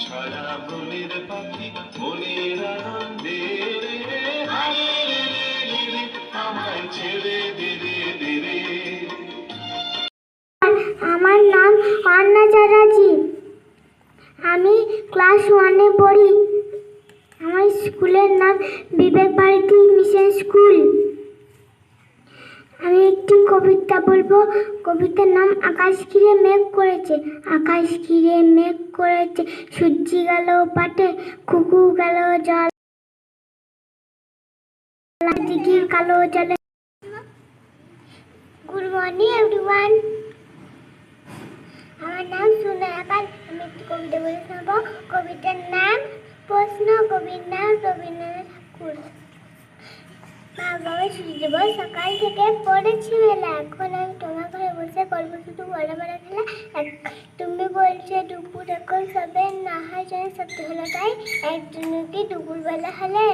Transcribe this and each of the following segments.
ছায়া মনের পাখি মনের আনন্দে আমায় ছেড়ে দে। আমার নাম অন্না চ্যাটার্জি। আমি ক্লাস 1-এ পড়ি। আমার স্কুলের নাম বিবেক ভারতী মিশন স্কুল। আমি একটি কবিতা বলবো। কবিতার নাম আকাশ ঘিরে মেঘ করেছে। আকাশ ঘিরে মেঘ করেছে, সূর্য গেল পাটে, কুকু গেল জল দিঘির কালো জলে। Good morning everyone. আমার নাম সুনয় আকাশ। আমি একটি কবিতা বলে শোনাবো। কবিতার নাম প্রশ্ন। কবির নাম রবীন্দ্রনাথ ঠাকুর। মা বাবা ছুটি দেব, সকাল থেকে পড়েছি মেলা। এখন আমি তোমার ঘরে বসে গল্প শুধু বড় বড় খেলা। তুমি বলছো দুপুর এখন সবে না হয় যেন সত্যি হলো তাই। একজন কি দুপুরবেলা হলে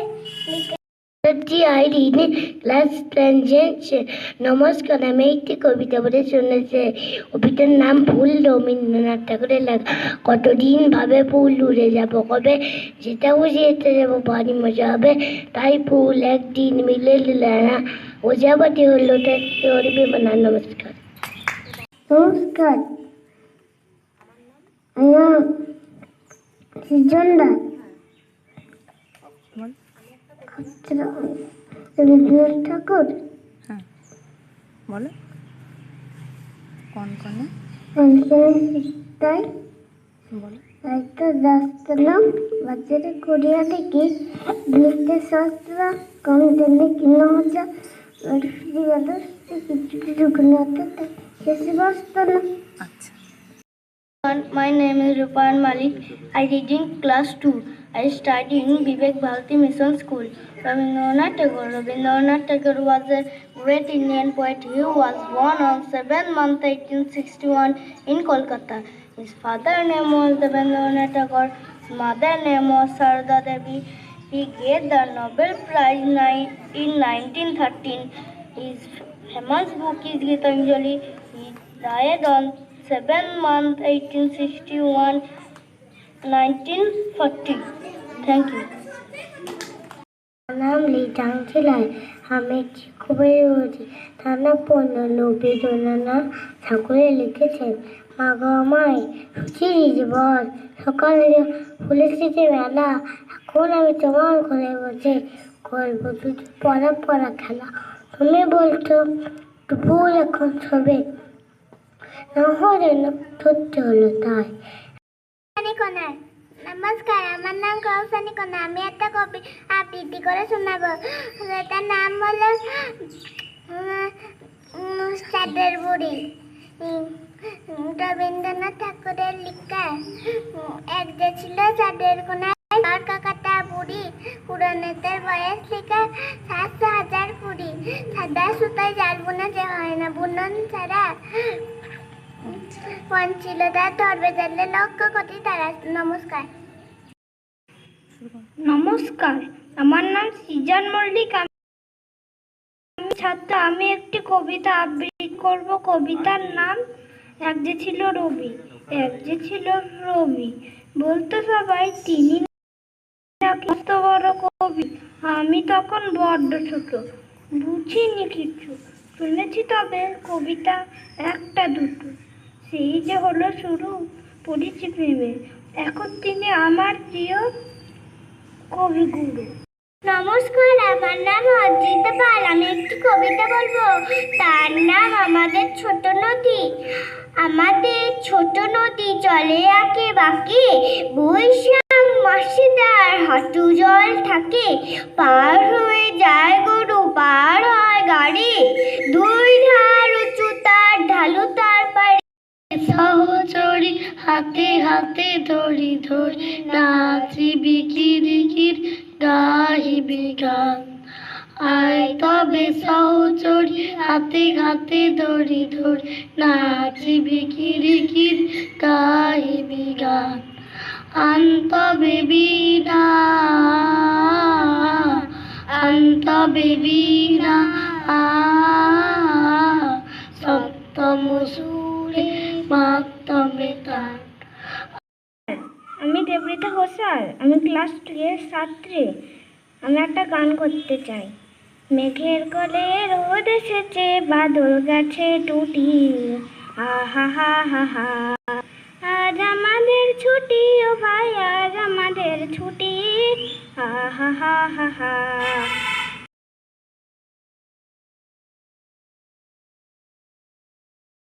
ক্লাস 10 নমস্কার। আমি একটি কবিতা বলে শুনেছি। কবিতার নাম ফুল। রবীন্দ্রনাথ ঠাকুরের লেখা। কতদিন ভাবে ফুল উড়ে যাব, কবে যেটা বুঝিয়েতে যাবো, ভারী মজা হবে তাই ফুল একদিন মিলে না ওজাবাটি হলো করবে না। নমস্কার। নমস্কার, আমার সৃজন দা। রবীন্দ্রনাথ ঠাকুর। হ্যাঁ বলো। কোন কোনে তাই বলো। একটা রাস্তালাম বাজারে করিয়া দেখি জিনিসটা সস্তা, কম দামে কিনা মজা। ফ্রি গেল কিছু দোকানে শেষে বসতো না। আচ্ছা। My name is Rupan Malik. I read in class 2. I study in Vivek Bharati Mission School. Rabindranath Tagore was a great Indian poet. He was born on 7th month 1861 in Kolkata. His father name was Rabindranath Tagore. His mother name was Sarada Devi. He gave the Nobel Prize in 1913. His famous book is Gitanjali. He died on 7th month 1861, 1940. Thank you. নাম লিটাং ছিলাই। আমি খুবই বলছি। তার নাম রবীন্দ্রনাথ ঠাকুরে লিখেছেন। মা গো আমায় সুচির বল, সকালে ফুলেছি মেলা। এখন আমি তোমার ঘরে বসে করবো শুধু পড়া খেলা। তুমি বলছো দুপুর এখন সবে না হলে ধরতে হলো তাই। নমস্কার, আমার নাম কৌশানী কন্যা। আমি একটা কবি আবৃত্তি করে শোনাবো। এটার নাম হলো চাঁদের বুড়ি। রবীন্দ্রনাথ ঠাকুরের লেখা। এক যে ছিল চাঁদের কোনায় কাকাটা বুড়ি, পুরানেতের বয়স লেখা 700,000 কুড়ি। সাদা সুতায় জাল বোনা যে হয় না, বুনন ছাড়া ছিল তার ধরবে জানলে লক্ষ কোটি তারা। নমস্কার। নমস্কার, আমার নাম সৃজন মল্লিক। আমি ছাত্র। আমি একটি কবিতা আবৃত্তি করব। কবিতার নাম এক যে ছিল রবি। এক যে ছিল রবি, বলতো সবাই তিনি নাকি এত বড় কবি। আমি তখন বড্ড ছোট, বুঝিনি কিছু। শুনেছি তবে কবিতা একটা দুটো। সেই যে হলো শুরু, পড়েছি প্রেমে। এখন তিনি আমার প্রিয় কবিগুরু। নমস্কার, আমার নাম অজিতা পাল। আমি একটি কবিতা বলবো। তার নাম আমাদের ছোট নদী। আমাদের ছোট নদী চলে আঁকে বাঁকে, বৈশাখ মাসে তার হাঁটু জল থাকে। পার হয়ে যায় গরু, পার হয় গাড়ি, দুই ধার উঁচু তার ঢালু তার পাড়ি। সহচরী হাতে হাতে ধরি ধরি নাচি বিকির গাহিবি গান। আয় তবে সহচরী হাতে হাতে ধরি ধরি নাচি বিকির গাহিবি গান। আন্তবে বীণা সপ্তম সুরে মাতমে তান। আমি দেবৃতা স্যার, আমি ক্লাস 2 এর ছাত্রী। আমি একটা গান করতে চাই। মেঘের কোলে রোদ এসেছে, বাদল গাছে টুটি, আহা হা হা হা। আজ আমাদের ছুটি ও ভাই, আজ আমাদের ছুটি, আহা হা হা হা।